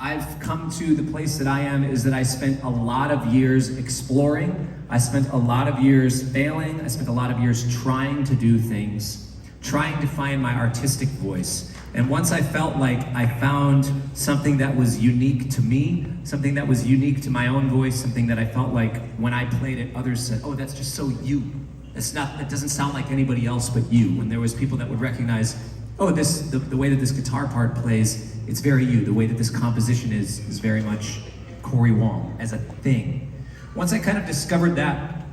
I've come to the place that I am is that I spent a lot of years exploring. I spent a lot of years failing. I spent a lot of years trying to do things, trying to find my artistic voice. And once I felt like I found something that was unique to me, something that was unique to my own voice, something that I felt like when I played it, others said, oh, that's just so you. It doesn't sound like anybody else but you. When there was people that would recognize, oh, the way that this guitar part plays, it's very you. The way that this composition is very much Cory Wong as a thing. Once I kind of discovered that,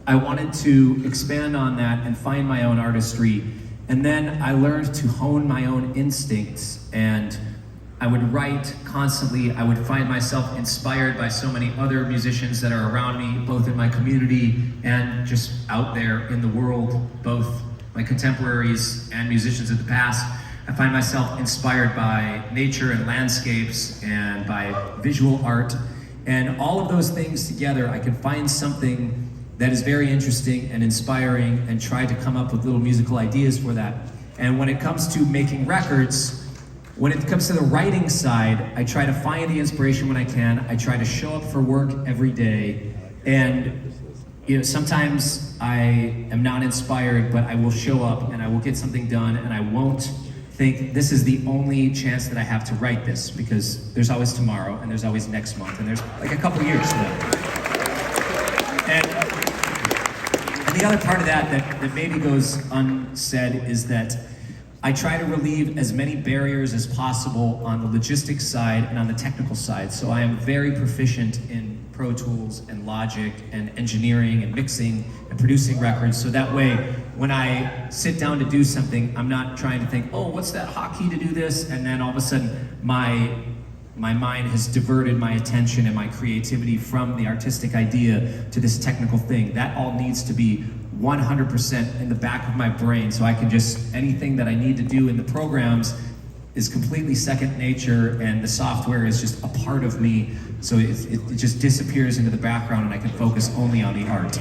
I wanted to expand on that and find my own artistry. And then I learned to hone my own instincts, and I would write constantly. I would find myself inspired by so many other musicians that are around me, both in my community and just out there in the world, both my contemporaries and musicians of the past. I find myself inspired by nature and landscapes and by visual art. And all of those things together, I can find something that is very interesting and inspiring and try to come up with little musical ideas for that. And when it comes to making records, when it comes to the writing side, I try to find the inspiration when I can. I try to show up for work every day. And sometimes I am not inspired, but I will show up and I will get something done, and I won't think this is the only chance that I have to write this, because there's always tomorrow and there's always next month and there's like a couple years to that. And the other part of that maybe goes unsaid is that I try to relieve as many barriers as possible on the logistics side and on the technical side. So I am very proficient in Pro Tools and Logic and engineering and mixing and producing records. So that way, when I sit down to do something, I'm not trying to think, oh, what's that hotkey to do this? And then all of a sudden, my mind has diverted my attention and my creativity from the artistic idea to this technical thing. That all needs to be 100% in the back of my brain, so I can just, anything that I need to do in the programs is completely second nature, and the software is just a part of me, so it just disappears into the background and I can focus only on the art.